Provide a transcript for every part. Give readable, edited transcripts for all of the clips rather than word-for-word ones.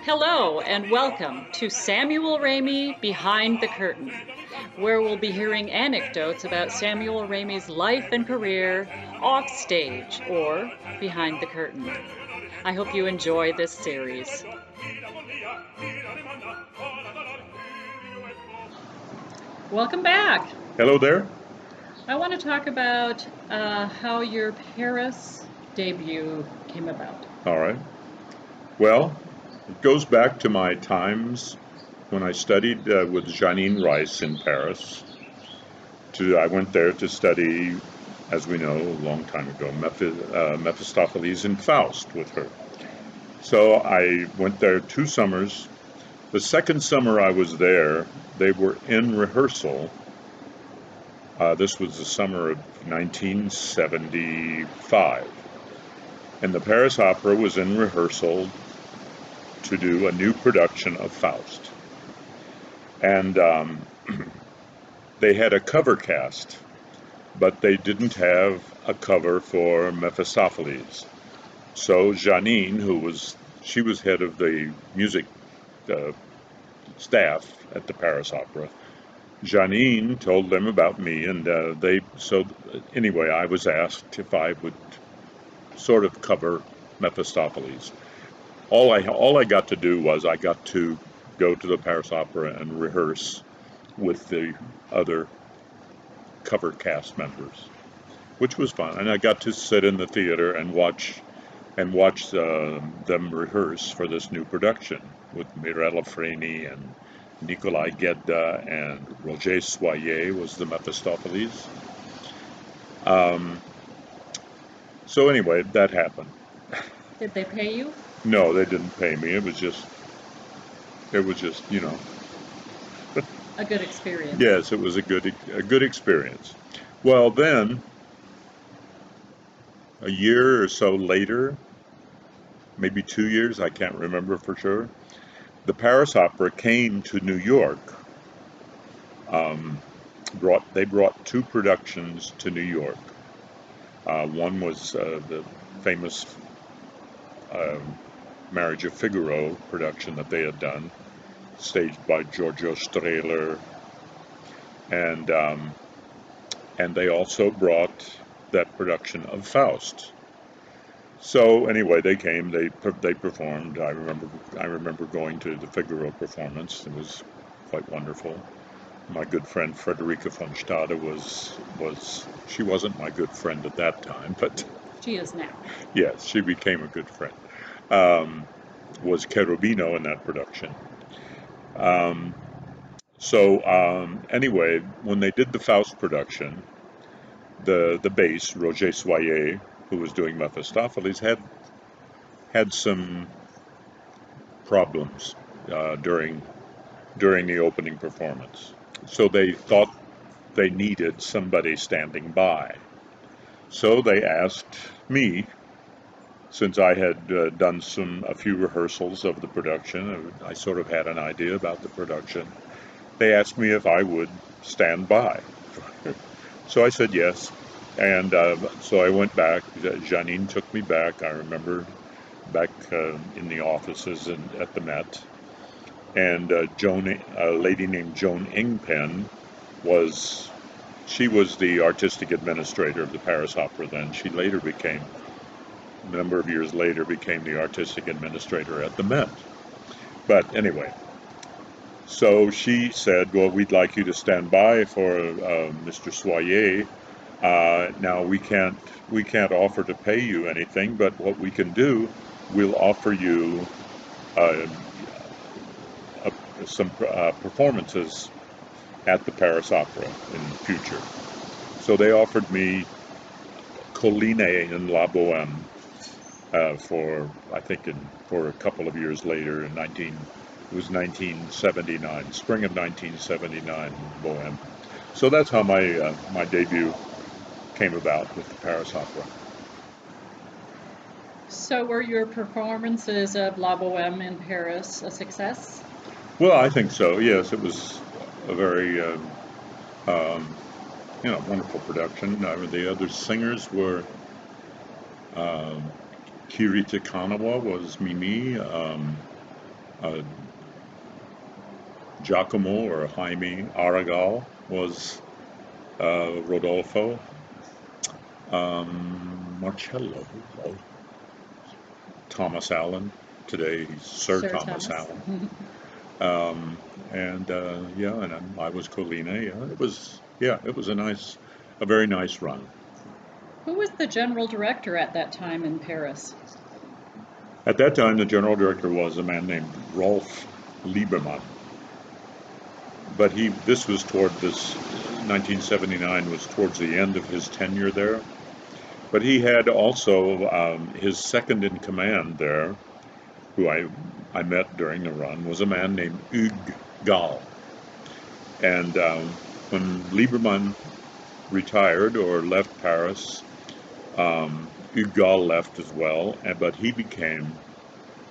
Hello and welcome to Samuel Ramey Behind the Curtain, where we'll be hearing anecdotes about Samuel Ramey's life and career off stage or behind the curtain. I hope you enjoy this series. Welcome back. Hello there. I want to talk about how your Paris debut came about. All right. Well, it goes back to my times when I studied with Janine Rice in Paris. I went there to study, as we know, a long time ago, Mephistopheles and Faust with her. So I went there 2 summers. The second summer I was there, they were in rehearsal. This was the summer of 1975. And the Paris Opera was in rehearsal to do a new production of Faust. And they had a cover cast, but they didn't have a cover for Mephistopheles. So Janine, she was head of the music staff at the Paris Opera. Janine told them about me, and anyway, I was asked if I would sort of cover Mephistopheles. All I got to do was I got to go to the Paris Opera and rehearse with the other cover cast members, which was fun. And I got to sit in the theater and watch them rehearse for this new production with Mirella Freni and Nicolai Gedda, and Roger Soyer was the Mephistopheles. So anyway, that happened. Did they pay you? No, they didn't pay me. It was just, A good experience. Yes, it was a good experience. Well, then, a year or so later, maybe 2 years, I can't remember for sure, the Paris Opera came to New York. They brought 2 productions to New York. One was the famous Marriage of Figaro production that they had done, staged by Giorgio Strehler, and they also brought that production of Faust. So anyway, they came. They performed. I remember going to the Figaro performance. It was quite wonderful. My good friend Frederica von Stade she wasn't my good friend at that time, but she is now. Yes, she became a good friend. Was Cherubino in that production. Anyway, when they did the Faust production, the bass, Roger Soyer, who was doing Mephistopheles, had some problems during the opening performance. So they thought they needed somebody standing by. So they asked me, since I had done a few rehearsals of the production, I sort of had an idea about the production. They asked me if I would stand by. So I said yes, and so I went back. Janine took me back. I remember back in the offices at the Met, and a lady named Joan Ingpen was the artistic administrator of the Paris Opera then. She later became, a number of years later, became the artistic administrator at the Met. But anyway, so she said, well, we'd like you to stand by for Mr. Soyer. Now we can't offer to pay you anything, but what we can do, we'll offer you some performances at the Paris Opera in the future. So they offered me Colline in La Bohème for a couple of years later in 1979, spring of 1979, Bohème. So that's how my debut came about with the Paris Opera. So were your performances of La Bohème in Paris a success? Well, I think so. Yes, it was a very wonderful production. The other singers were Kirita Kanawa was Mimi. uh, Giacomo or Jaime Aragal was Rodolfo. Marcello, oh, Thomas Allen. Today, he's Sir Sir Thomas Thomas. Allen. And yeah, and I was Colina. It was a very nice run. Who was the general director at that time in Paris? At that time, the general director was a man named Rolf Liebermann. But this was toward this 1979 was towards the end of his tenure there. But he had also his second in command there, who I met during the run, was a man named Hugues Gall. And when Liebermann retired or left Paris, Hugues Gall left as well, but he became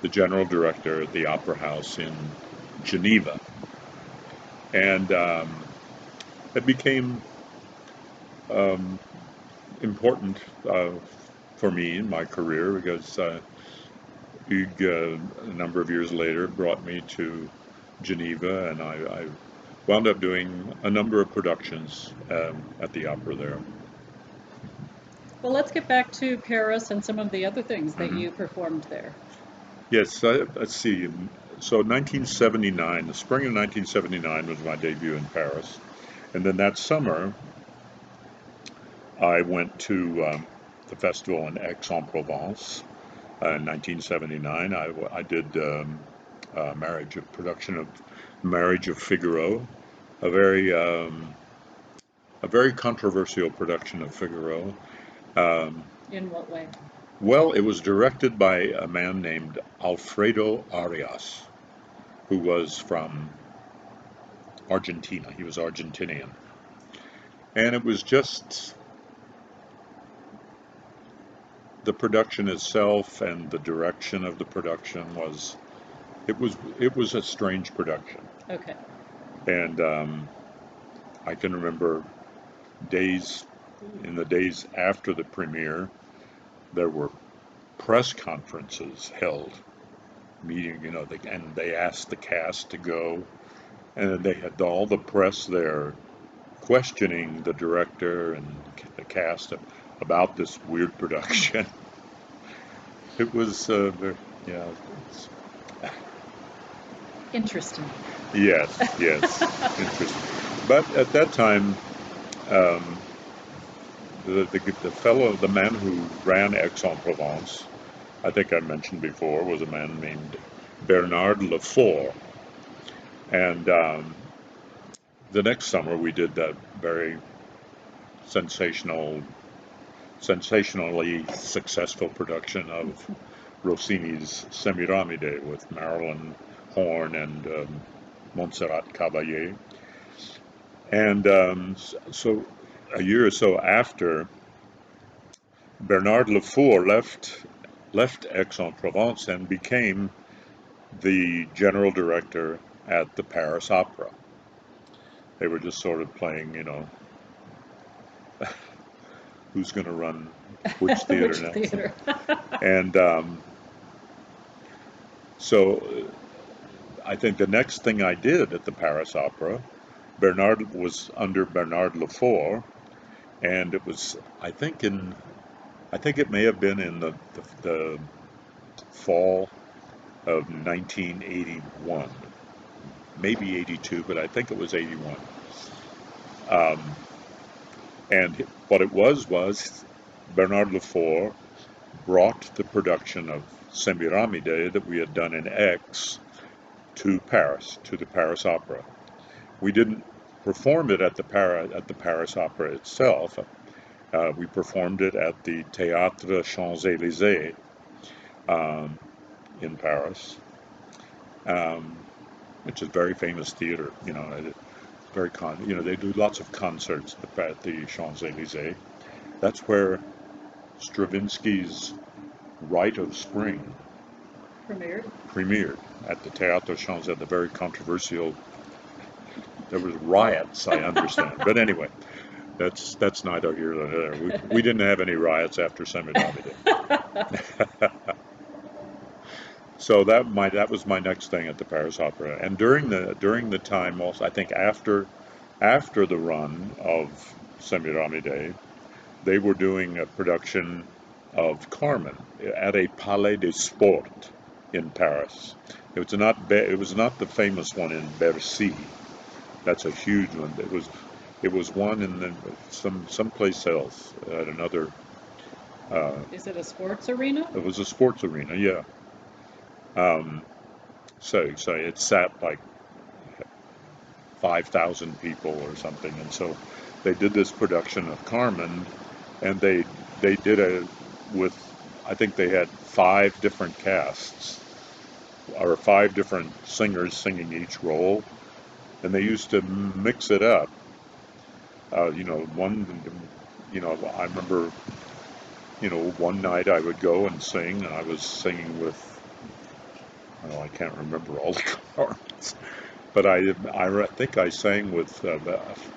the general director at the Opera House in Geneva. And it became important for me in my career because Hugues, a number of years later, brought me to Geneva, and I wound up doing a number of productions at the opera there. Well, let's get back to Paris and some of the other things that you performed there. Yes, let's see. So 1979, the spring of 1979 was my debut in Paris. And then that summer, I went to the festival in Aix-en-Provence in 1979. I did a production of Marriage of Figaro, a very controversial production of Figaro. In what way? Well, it was directed by a man named Alfredo Arias, who was from Argentina. He was Argentinian. And it was just the production itself and the direction of the production it was a strange production. Okay. And I can remember in the days after the premiere, there were press conferences held, and they asked the cast to go, and they had all the press there questioning the director and the cast about this weird production. It was Interesting. yes, interesting. But at that time, the man who ran Aix-en-Provence, I think I mentioned before, was a man named Bernard Lefort. And the next summer we did that very sensationally successful production of Rossini's Semiramide with Marilyn Horne and Montserrat Caballé. And so a year or so after, Bernard Lefort left Aix-en-Provence and became the general director at the Paris Opera. They were just sort of playing, who's going to run which theater next. Theater. And so I think the next thing I did at the Paris Opera, Bernard was under Bernard Lefort, and it was, I think it may have been in the fall of 1981, maybe 82, but I think it was 81. And what it was Bernard Lefort brought the production of Semiramide that we had done in Aix to Paris, to the Paris Opera. We didn't perform it at the Paris Opera itself. We performed it at the Théâtre Champs-Élysées in Paris, which is a very famous theater. They do lots of concerts at the Champs-Élysées. That's where Stravinsky's Rite of Spring premiered at the Théâtre Champs, at the very controversial. There was riots, I understand, but anyway, that's neither here nor there. We didn't have any riots after Semiramide. So that was my next thing at the Paris Opera. And during the time also, I think after the run of Semiramis Day, they were doing a production of Carmen at a Palais des Sports in Paris. It was not the famous one in Bercy. That's a huge one. It was one in someplace else at another. Is it a sports arena? It was a sports arena, yeah. Um, so it sat like 5,000 people or something, and so they did this production of Carmen, and they did it with, I think they had 5 different casts or 5 different singers singing each role, and they used to mix it up. I remember, one night I would go and sing, and I was singing with, I can't remember all the parts, but I think I sang with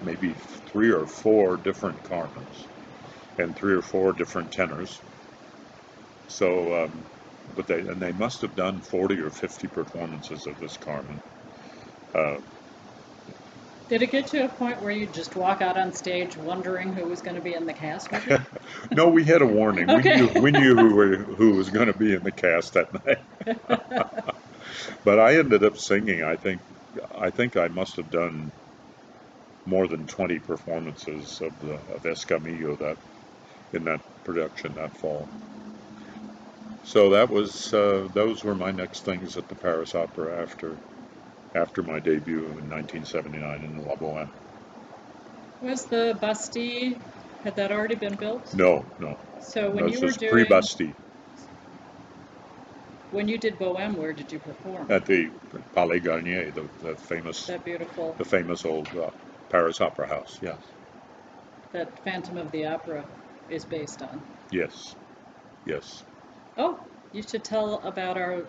maybe 3 or 4 different Carmens and 3 or 4 different tenors. So, but they must have done 40 or 50 performances of this Carmen. Uh, Did it get to a point where you just walk out on stage wondering who was going to be in the cast with you? no, we had a warning. Okay. We knew who was going to be in the cast that night. But I ended up singing. I think I must have done more than 20 performances of Escamillo in that production that fall. So those were my next things at the Paris Opera after my debut in 1979 in La Boheme. Was the Bastille, had that already been built? No. So when This you were was doing, pre-Bastille when you did Bohème, where did you perform? at the Palais Garnier, the famous old Paris Opera House. Yes. That Phantom of the Opera is based on. Yes. Oh, you should tell about our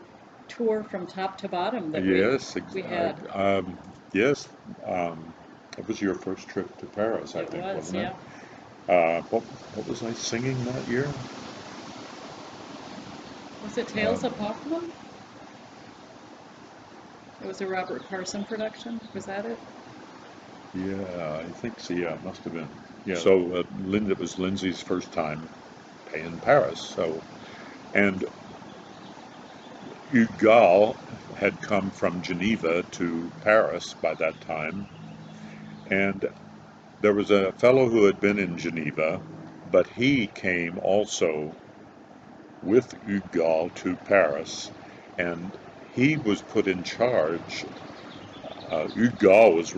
tour from top to bottom that Yes. we had. Yes. It was your first trip to Paris, I think, wasn't yeah. it? What was I singing that year? Was it Tales of Hoffmann? It was a Robert Carson production. Was that it? Yeah, I think so. Yeah, it must have been. Yeah. So it was Lindsay's first time in Paris. So, and Hugues Gall had come from Geneva to Paris by that time, and there was a fellow who had been in Geneva, but he came also with Hugues Gall to Paris, and he was put in charge. Hugues Gall was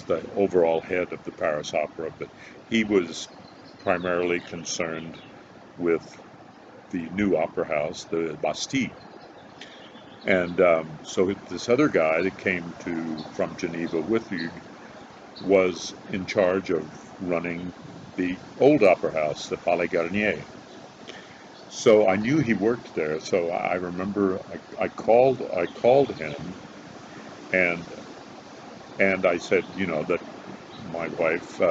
the overall head of the Paris Opera, but he was primarily concerned with the new opera house, the Bastille. And so this other guy that came from Geneva with Hugues was in charge of running the old opera house, the Palais Garnier. So I knew he worked there. So I remember I called him, and I said, that my wife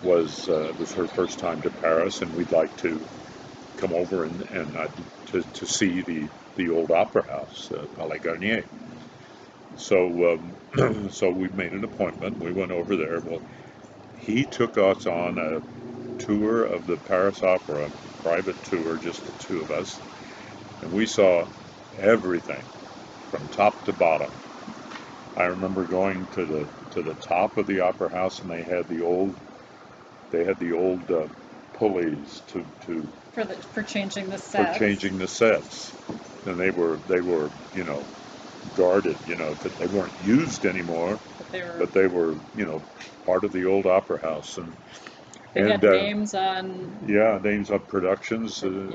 was her first time to Paris, and we'd like to come over and to see the old opera house, Palais Garnier. So so we made an appointment. We went over there. Well, he took us on a tour of the Paris Opera, private tour, just the two of us, and we saw everything from top to bottom. I remember going to the top of the opera house, and they had the old pulleys for changing the sets. For changing the sets, and they were guarded, that they weren't used anymore, but they were part of the old opera house, and they had names on. Yeah, names on productions, and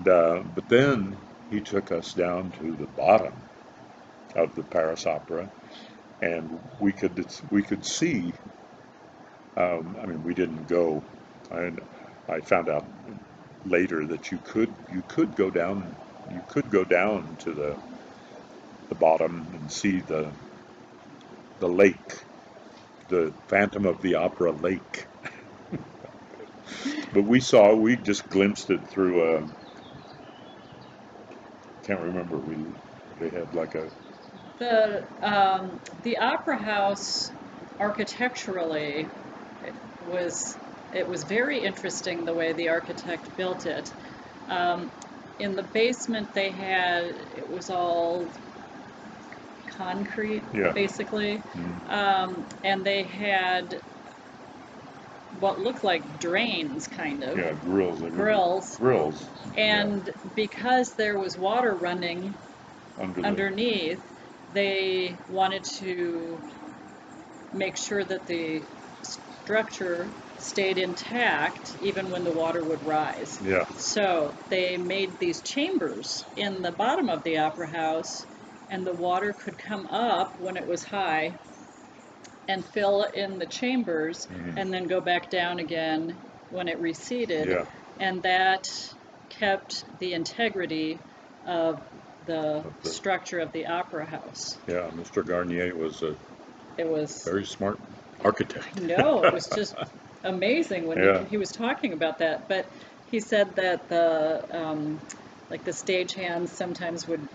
but then he took us down to the bottom of the Paris Opera, and we could see. We didn't go. I found out later that you could go down. You could go down to the bottom and see the lake, the Phantom of the Opera lake. But we just glimpsed it through can't remember. They had like a The opera house architecturally was it was very interesting the way the architect built it. Um, in the basement they had it was all concrete yeah basically, mm, and they had what looked like drains kind of yeah grills. They were grills, grills. Yeah, and because there was water running under the underneath, they wanted to make sure that the structure stayed intact even when the water would rise. yeah So they made these chambers in the bottom of the opera house, and the water could come up when it was high and fill in the chambers hmm and then go back down again when it receded. yeah And that kept the integrity of the of the structure of the opera house. yeah. Mr. Garnier was a It was, very smart I architect. know, it was just amazing when Yeah, he was talking about that. But he said that like the stagehands sometimes would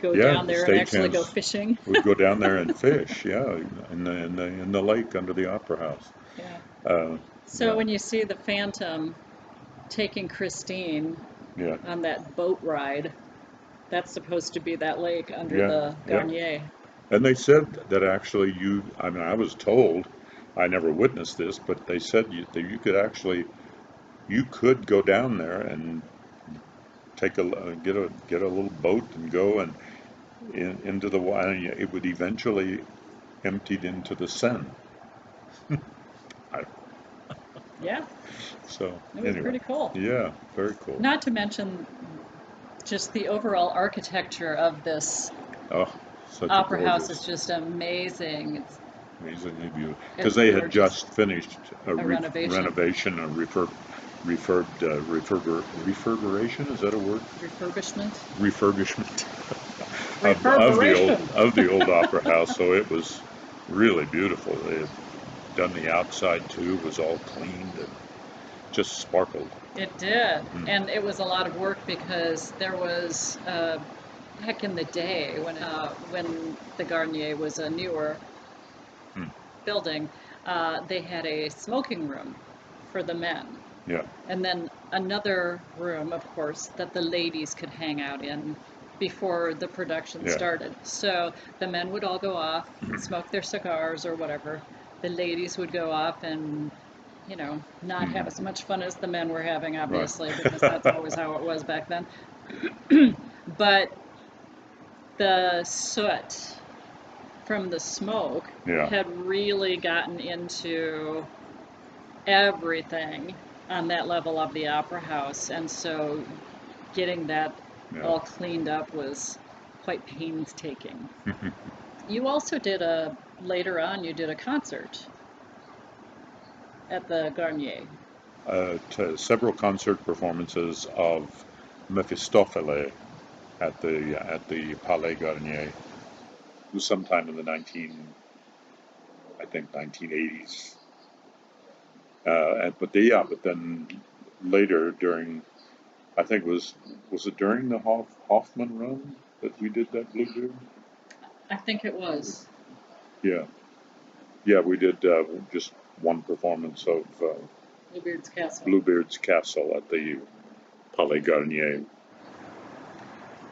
go yeah. down The there and actually go stagehands fishing. would go down there and fish. Yeah, in the lake under the opera house. Yeah. Uh, So yeah, when you see the Phantom taking Christine yeah, on that boat ride, that's supposed to be that lake under yeah, the yeah. Garnier. And they said that actually I mean, I was told, I never witnessed this, but they said that you could actually, you could go down there and get a little boat and go and into the water. It would eventually emptied into the Seine. I, Yeah, so it was anyway, pretty cool. yeah, very cool. Not to mention just the overall architecture of this Oh, such a opera house is gorgeous, just amazing. amazingly beautiful. Because It's they had gorgeous. just finished a A renovation, renovation, refurbishment. Is that a word? refurbishment, Refurbishment reverberation. of the old opera house. So it was really beautiful. They had done the outside too. It was all cleaned and just sparkled. It did, Mm, and it was a lot of work because there was back in the day when the Garnier was a newer mm, building, they had a smoking room for the men, yeah, and then another room, of course, that the ladies could hang out in before the production yeah. started. So the men would all go off, smoke their cigars or whatever. The ladies would go off and, not hmm have as much fun as the men were having, Right. obviously, because that's always how it was back then. But the soot from the smoke Yeah, had really gotten into everything on that level of the opera house, and so getting that yeah. all cleaned up was quite painstaking. You also did later on, you did a concert at the Garnier. Several concert performances of Mephistopheles at the Palais Garnier. It was sometime in the I think 1980s. But then later during, I think was it during the Hoffman run that we did that Bluebeard? I think it was. Yeah, yeah, we did just one performance of Bluebeard's Castle. Bluebeard's Castle at the Palais Garnier.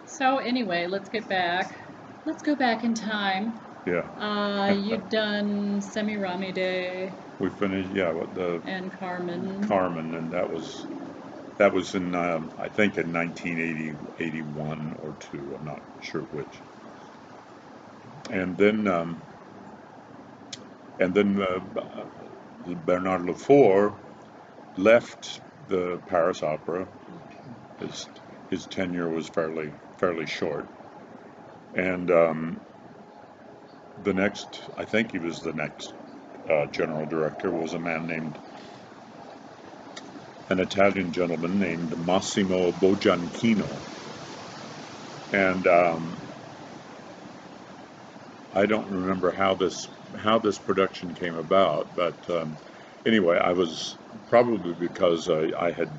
So anyway, let's get back. Let's go back in time. Yeah. You'd done Semi-Ramey We finished, yeah, with the and Carmen. Carmen, and that was in I think in 1980, 81 or two. I'm not sure which. And then and then Bernard Lefort left the Paris Opera. His his tenure was fairly short, and I think he was the next general director, was a man named an Italian gentleman named Massimo Boggianchino, and I don't remember how this production came about, but anyway, I was probably because I had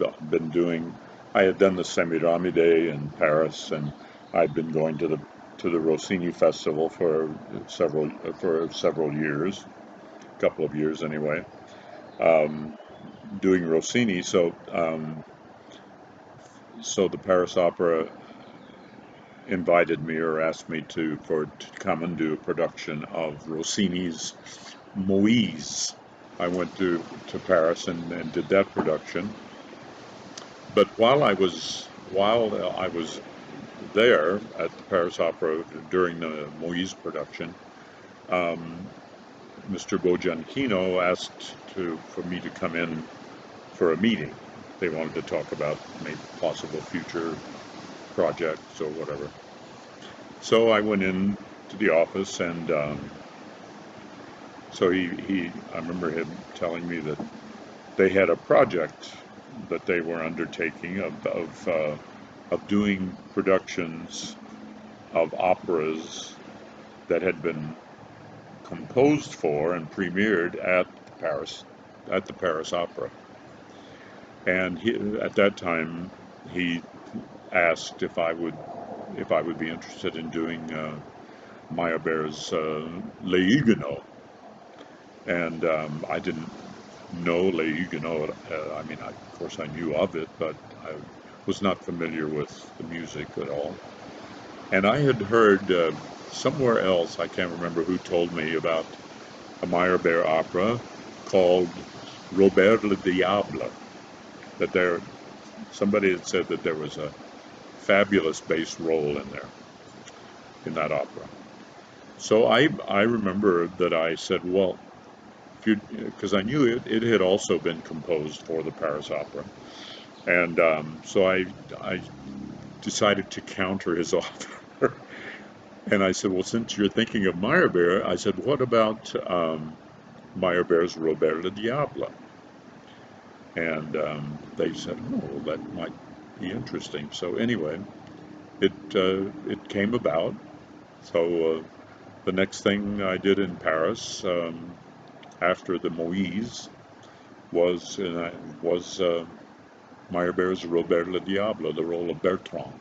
done the Semiramide in Paris, and I'd been going to the Rossini Festival for several years, a couple of years anyway, um, doing Rossini. So the Paris Opera invited me or asked me to come and do a production of Rossini's Moise. I went to Paris and did that production. But while I was there at the Paris Opera during the Moise production, um, Mr. Bogianchino asked for me to come in for a meeting. They wanted to talk about maybe possible future projects or whatever. So I went in to the office, and so I remember him telling me that they had a project that they were undertaking of doing productions of operas that had been composed for and premiered at the Paris Opera. And at that time, he asked if I would be interested in doing Meyerbeer's Les Huguenots, and I didn't know Les Huguenots. I mean, of course, I knew of it, but I was not familiar with the music at all. And I had heard somewhere else, I can't remember who told me about a Meyerbeer opera called Robert le Diable. Somebody had said that there was a fabulous bass role in there, in that opera. So I remember that I said, well, because I knew it had also been composed for the Paris Opera, and so I decided to counter his offer, and I said, well, since you're thinking of Meyerbeer, I said, what about Meyerbeer's Robert le Diable? And they said, oh, well, that might be interesting. So anyway, it came about. So the next thing I did in Paris after the Moise was Meyerbeer's Robert le Diable, the role of Bertrand.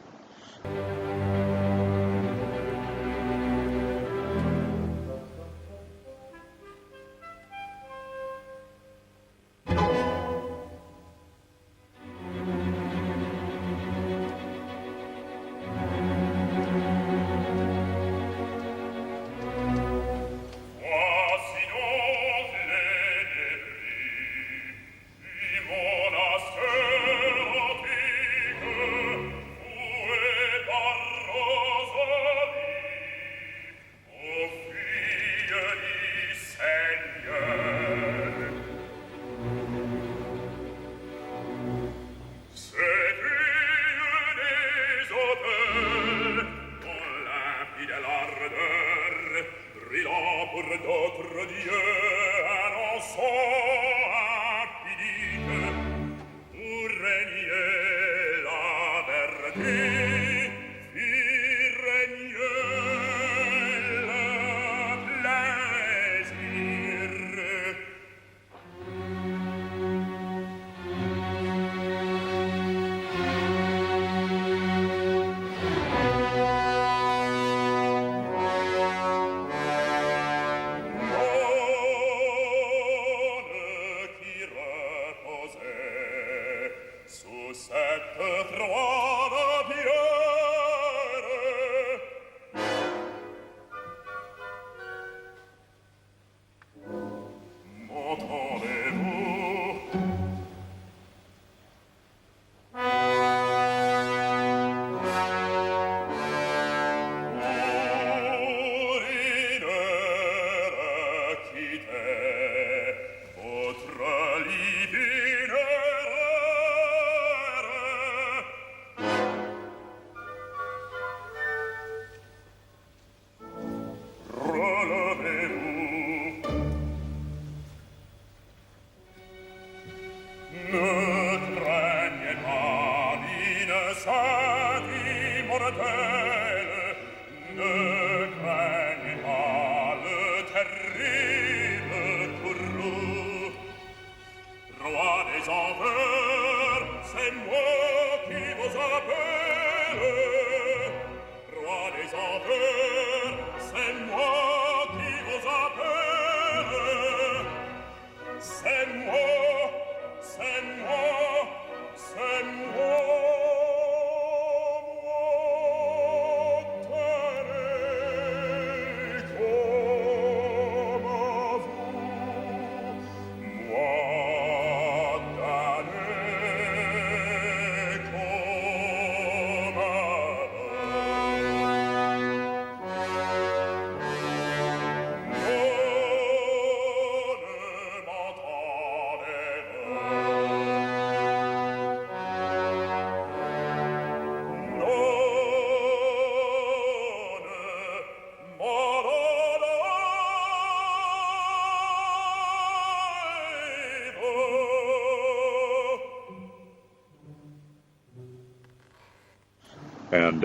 And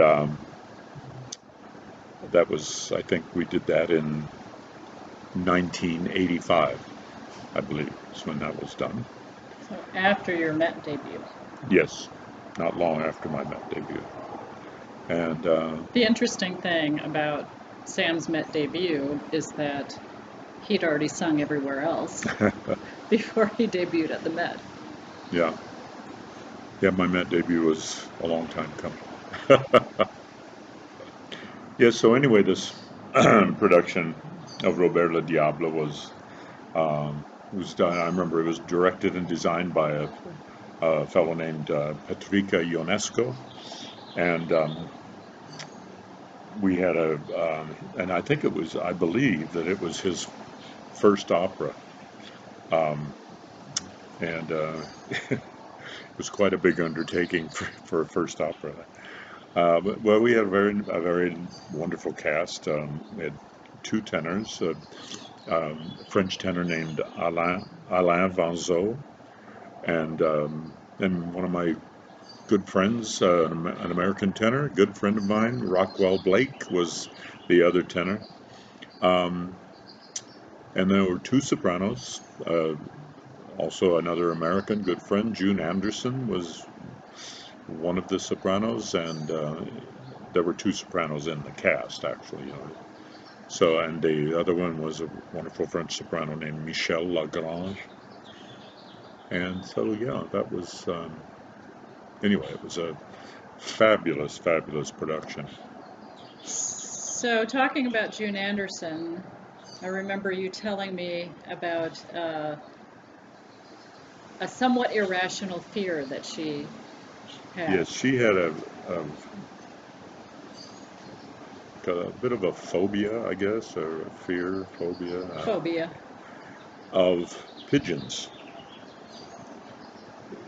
that was, I think we did that in 1985, I believe, is when that was done. So after your Met debut. Yes, not long after my Met debut. And the interesting thing about Sam's Met debut is that he'd already sung everywhere else before he debuted at the Met. Yeah. Yeah, my Met debut was a long time coming. Yeah, so anyway, this production of Robert le Diable was done. I remember it was directed and designed by a fellow named Petrica Ionesco, and we had and I think I believe that it was his first opera, and it was quite a big undertaking for a first opera. Well, we had a very wonderful cast. We had two tenors, a French tenor named Alain Vanzot, and one of my good friends, an American tenor, good friend of mine, Rockwell Blake, was the other tenor. And there were two sopranos, also another American good friend, June Anderson, was one of the sopranos, and there were two sopranos in the cast, actually. So, and the other one was a wonderful French soprano named Michel Lagrange. And so, yeah, that was, anyway, it was a fabulous, fabulous production. So, talking about June Anderson, I remember you telling me about a somewhat irrational fear that she had. Yes, she had a bit of a phobia, I guess, or a phobia of pigeons.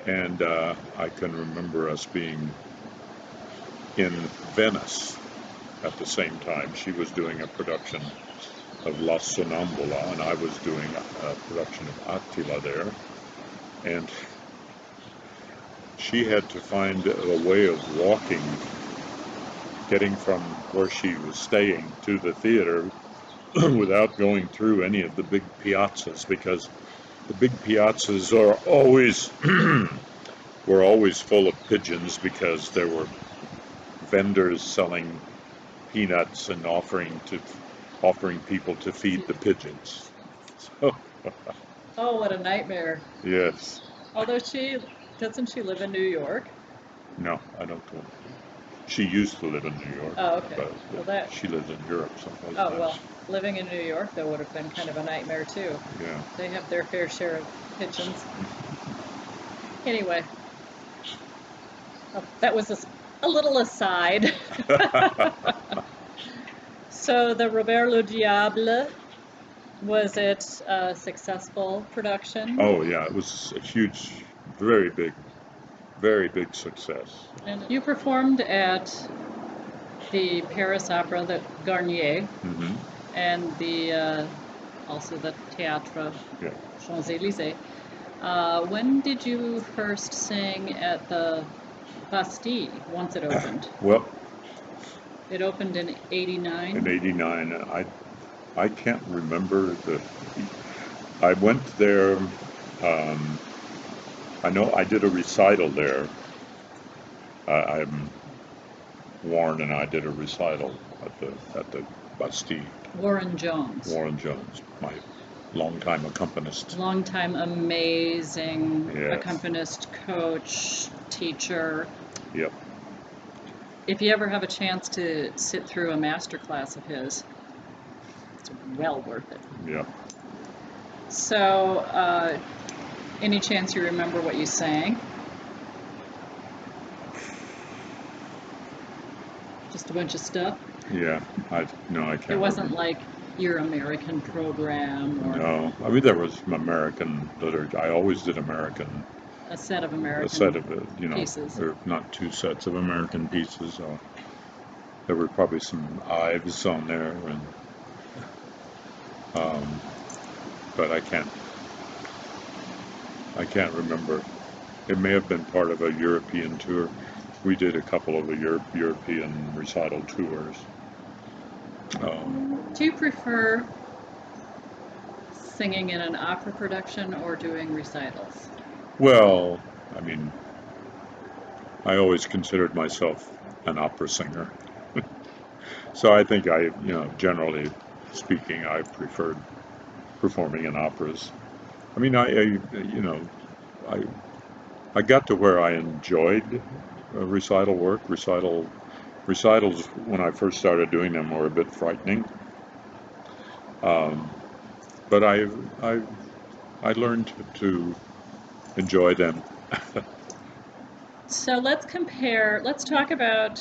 And I can remember us being in Venice at the same time. She was doing a production of La Sonnambula, and I was doing a production of Attila there. And she had to find a way of walking, getting from where she was staying to the theater without going through any of the big piazzas, because the big piazzas are always were always full of pigeons, because there were vendors selling peanuts and offering people to feed the pigeons. So, oh, what a nightmare! Yes. Although doesn't she live in New York? No, I don't think. She used to live in New York. Oh, okay. But she lives in Europe someplace. Oh, well, living in New York, though, would have been kind of a nightmare, too. Yeah. They have their fair share of pigeons. Anyway, that was a little aside. So, the Robert le Diable, was it a successful production? Oh, yeah, it was a huge, very big success. And you performed at the Paris Opera, the Garnier, and also the Théâtre Champs-Élysées. When did you first sing at the Bastille once it opened? Well, it opened in '89. In '89, I can't remember I went there. I know I did a recital there. Warren and I did a recital at the Bastille. Warren Jones, my longtime accompanist. Longtime amazing accompanist, coach, teacher. Yep. If you ever have a chance to sit through a master class of his, it's well worth it. Yep. So, any chance you remember what you sang? Just a bunch of stuff? Yeah, I can't. It wasn't remember. like your American program, or no. I mean, there was American literature. I always did American. A set of American. A set of pieces. There were not two sets of American pieces. There were probably some Ives on there, and but I can't remember. It may have been part of a European tour. We did a couple of European recital tours. Do you prefer singing in an opera production or doing recitals? Well, I mean, I always considered myself an opera singer. So I think generally speaking, I preferred performing in operas. I mean, I, I got to where I enjoyed recital work. Recitals, when I first started doing them, were a bit frightening. Um, but I learned to enjoy them. So let's talk about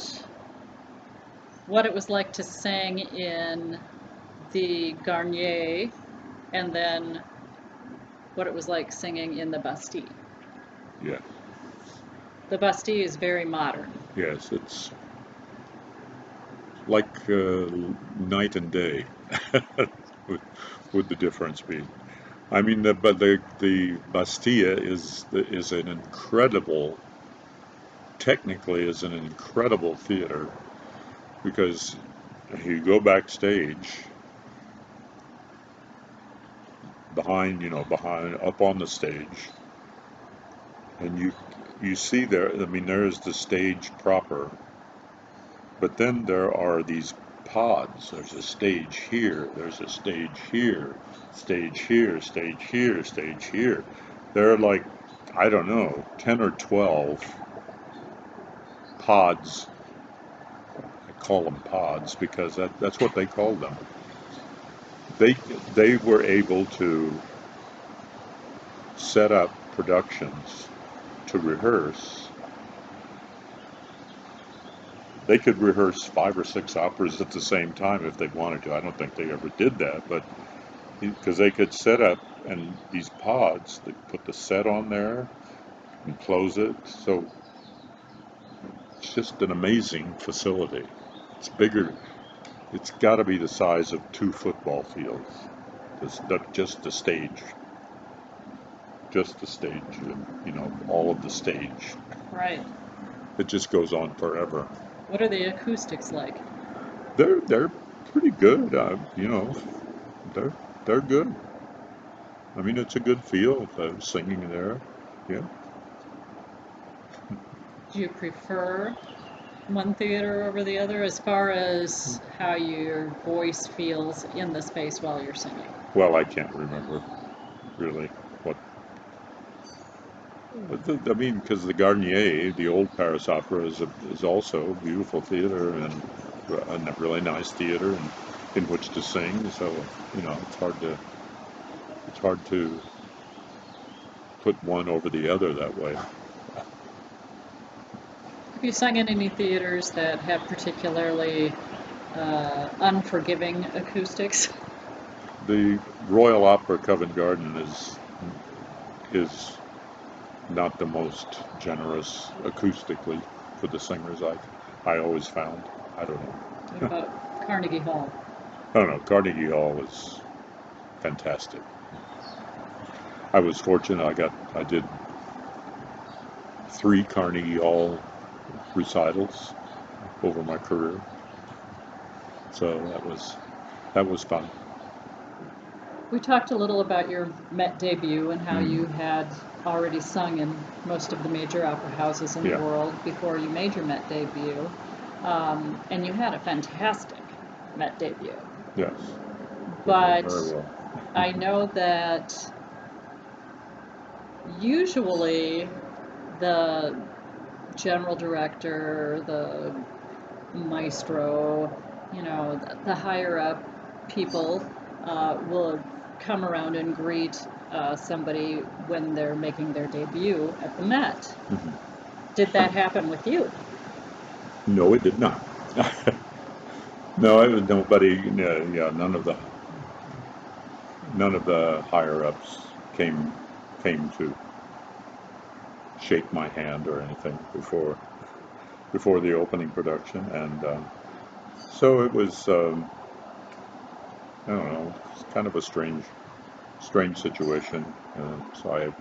what it was like to sing in the Garnier and then what it was like singing in the Bastille. Yeah. The Bastille is very modern. Yes, it's like night and day. Would the difference be? I mean, the Bastille is an incredible, technically is an incredible theater, because you go backstage behind up on the stage, and you see there. I mean, there's the stage proper, but then there are these pods. There's a stage here. There's a stage here. Stage here. Stage here. Stage here. There are like, I don't know, 10 or 12 pods. I call them pods because that's what they called them. They they were able to set up productions to rehearse. They could rehearse 5 or 6 operas at the same time if they wanted to. I don't think they ever did that, but because they could set up, and these pods, they put the set on there and close it. So it's just an amazing facility. It's bigger. It's got to be the size of 2 football fields. Just the stage. Just the stage. All of the stage. Right. It just goes on forever. What are the acoustics like? They're pretty good. They're they're good. I mean, it's a good feel singing there. Yeah. Do you prefer one theater over the other as far as how your voice feels in the space while you're singing? Well, I can't remember really what. I mean, because the Garnier, the old Paris Opera, is also a beautiful theater and a really nice theater in which to sing. So it's hard to put one over the other that way. Have you sung in any theaters that have particularly unforgiving acoustics? The Royal Opera Covent Garden is not the most generous acoustically for the singers. I always found. I don't know. What about Carnegie Hall? I don't know. Carnegie Hall is fantastic. I was fortunate. I did 3 Carnegie Hall recitals over my career, so that was fun. We talked a little about your Met debut and how you Mm. had already sung in most of the major opera houses in the Yeah. world before you made your Met debut. And you had a fantastic Met debut. Yes. But Very well. I know that usually the general director, the maestro, the higher up people will come around and greet somebody when they're making their debut at the Met. Mhm. Did that happen with you? No, it did not. No, it was nobody. Yeah, none of the higher ups came to shake my hand or anything before the opening production, and so it was. I don't know. It's kind of a strange situation. So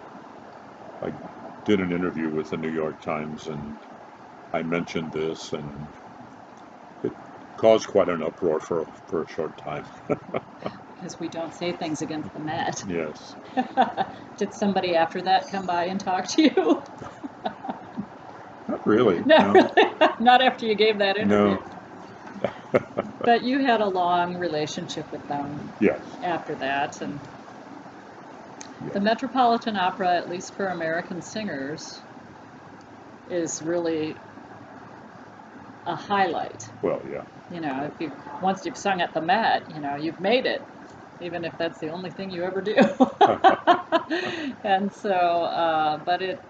I did an interview with the New York Times, and I mentioned this, and it caused quite an uproar for a short time. Because we don't say things against the Met. Yes. Did somebody after that come by and talk to you? Not really. Not No. really. Not after you gave that interview. No. But you had a long relationship with them Yes. after that, and the Yes. Metropolitan Opera, at least for American singers, is really a highlight. Well, yeah. You know, if you once you've sung at the Met, you know, you've made it, even if that's the only thing you ever do. And so, but it's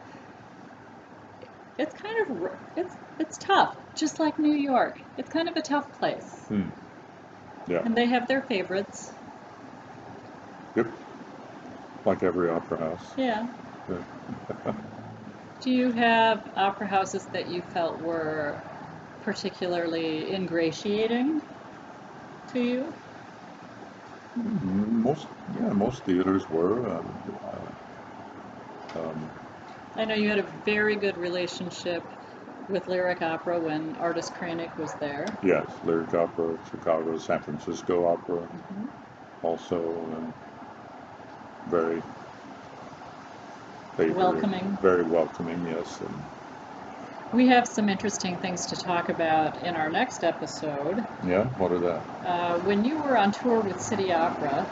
kind of it's tough, just like New York. It's kind of a tough place, Hmm. Yeah. and they have their favorites. Yep. Like every opera house. Yeah. Yeah. Do you have opera houses that you felt were particularly ingratiating to you? Most theaters were. I know you had a very good relationship with Lyric Opera when Artist Kranick was there. Yes, Lyric Opera, Chicago, San Francisco Opera, Mhm. also very favorite, Welcoming. very welcoming. Yes, and We have some interesting things to talk about in our next episode. yeah. What are that? When you were on tour with City Opera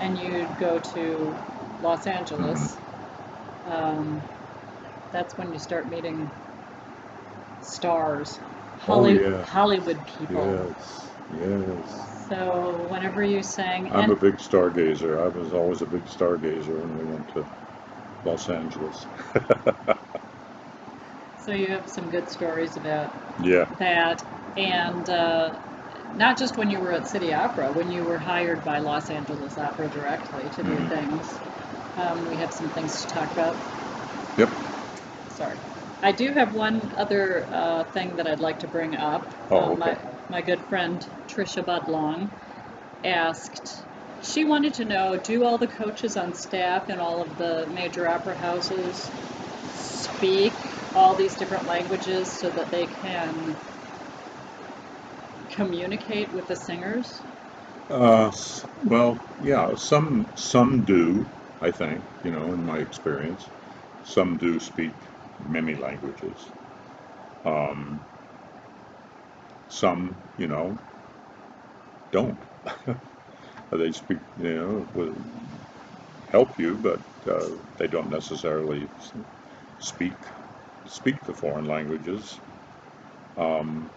and you'd go to Los Angeles, um, that's when you start meeting stars, Oh yeah. Hollywood people. Yes. Yes. So whenever you sang, I'm a and big stargazer. I was always a big stargazer when we went to Los Angeles. so you have some good stories about Yeah. that, and not just when you were at City Opera, when you were hired by Los Angeles Opera directly to do Mhm. things. We have some things to talk about. Yep. Sorry. I do have one other thing that I'd like to bring up. Oh, okay. My good friend Trisha Budlong asked, she wanted to know, do all the coaches on staff in all of the major opera houses speak all these different languages so that they can communicate with the singers? Well, yeah. Some do. I think, in my experience, some do speak many languages. Um, some, don't. They speak, will help you, but they don't necessarily speak speak the foreign languages. Um,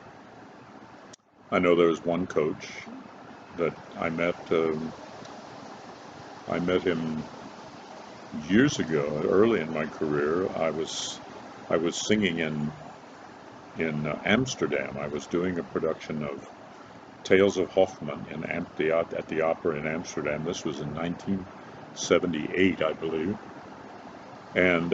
I know there was one coach that I met. I met him years ago, early in my career. I was singing in Amsterdam. I was doing a production of Tales of Hoffmann at the opera in Amsterdam. This was in 1978, I believe, and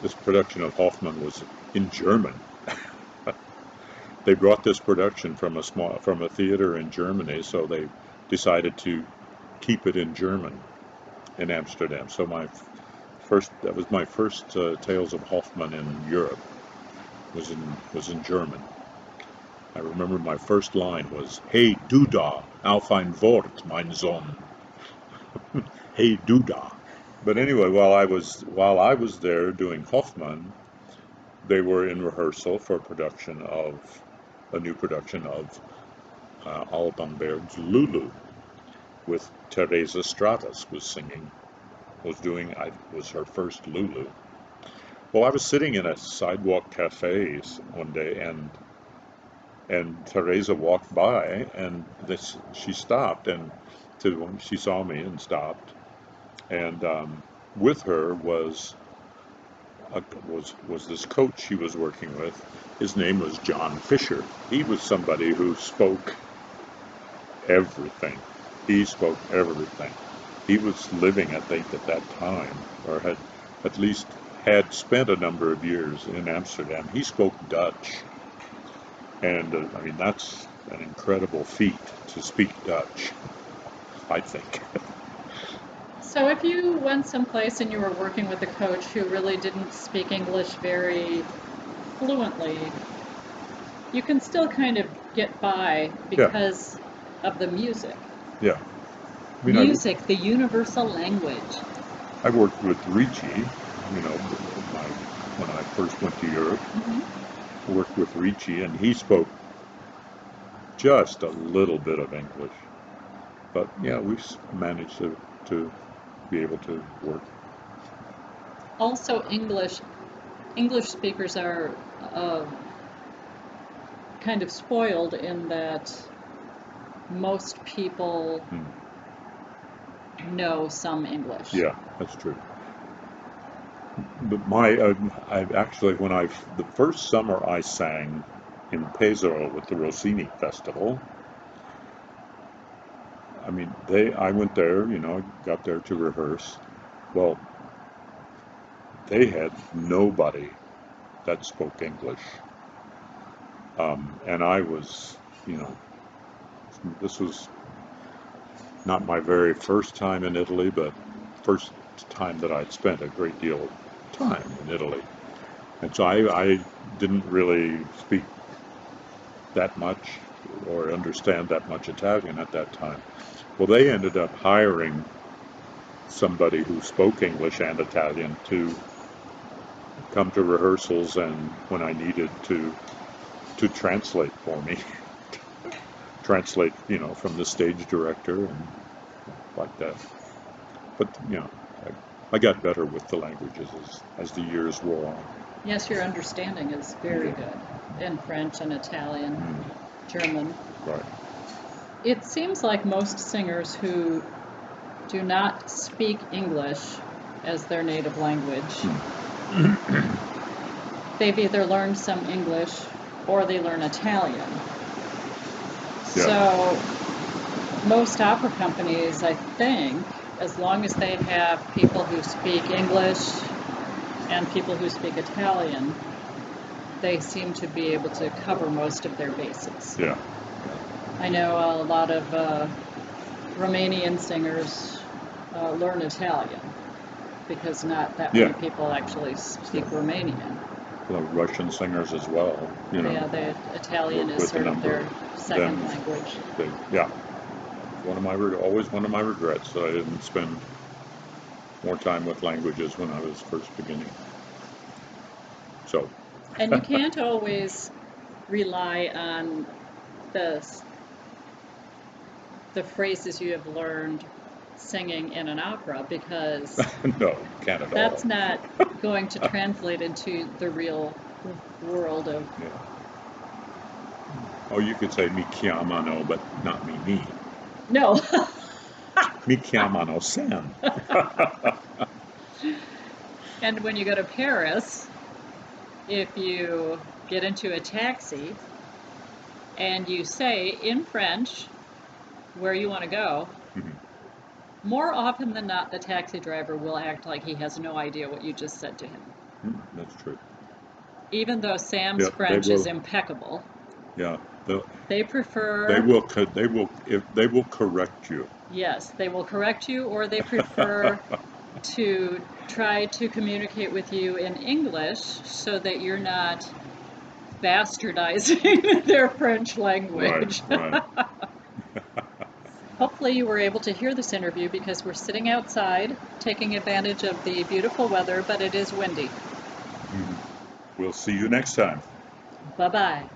this production of Hoffmann was in German. They brought this production from a theater in Germany, so they decided to keep it in German in Amsterdam. So that was my first Tales of Hoffmann in Europe. Was in German. I remember my first line was "Hey du da, auf ein Wort, mein Sohn." Hey du da. But anyway, while I was there doing Hoffmann, they were in rehearsal for a new production of Alban Berg's Lulu, with Teresa Stratas was her first Lulu. Well, I was sitting in a sidewalk cafe one day, and Teresa walked by, and she stopped, and she saw me and stopped, and with her was this coach she was working with. His name was John Fisher. He was somebody who spoke everything. He spoke everything. He was living, I think, at that time, or had at least had spent a number of years in Amsterdam. He spoke Dutch, and I mean, that's an incredible feat to speak Dutch, I think. So if you went someplace and you were working with a coach who really didn't speak English very fluently, you can still kind of get by because of the music. Yeah. I mean, Music, the universal language. I worked with Ricci, when I first went to Europe. Mm-hmm. Worked with Ricci, and he spoke just a little bit of English. But yeah, we've managed to be able to work. Also, English speakers are kind of spoiled in that most people know some English. Yeah, that's true. But I actually, the first summer I sang in Pesaro with the Rossini Festival, I mean, I went there, got there to rehearse. Well, they had nobody that spoke English. And I was, this was not my very first time in Italy, but first time that I'd spent a great deal of time in Italy. And so I didn't really speak that much or understand that much Italian at that time. Well, they ended up hiring somebody who spoke English and Italian to come to rehearsals, and when I needed to translate for me, translate, from the stage director and like that. But, I got better with the languages as the years wore on. Yes, your understanding is very good in French and Italian, German. Right. It seems like most singers who do not speak English as their native language, they've either learned some English or they learn Italian. Yeah. So most opera companies, I think, as long as they have people who speak English and people who speak Italian, they seem to be able to cover most of their bases. Yeah. I know a lot of Romanian singers learn Italian because not that many people actually speak Romanian. Well, Russian singers as well, Yeah, the Italian is sort of their second language. Always one of my regrets that I didn't spend more time with languages when I was first beginning. So. And you can't always rely on the phrases you have learned singing in an opera, because no, you can't at all. That's not going to translate into the real world of. Yeah. Oh, you could say mi chiamano, but not me. No. Mi chiamano Sam. And when you go to Paris, if you get into a taxi and you say in French where you want to go, more often than not, the taxi driver will act like he has no idea what you just said to him. That's true. Even though Sam's French is impeccable. Yeah. They prefer. They will correct you. Yes, they will correct you, or they prefer to try to communicate with you in English so that you're not bastardizing their French language. Right. Hopefully you were able to hear this interview, because we're sitting outside taking advantage of the beautiful weather, but it is windy. We'll see you next time. Bye-bye.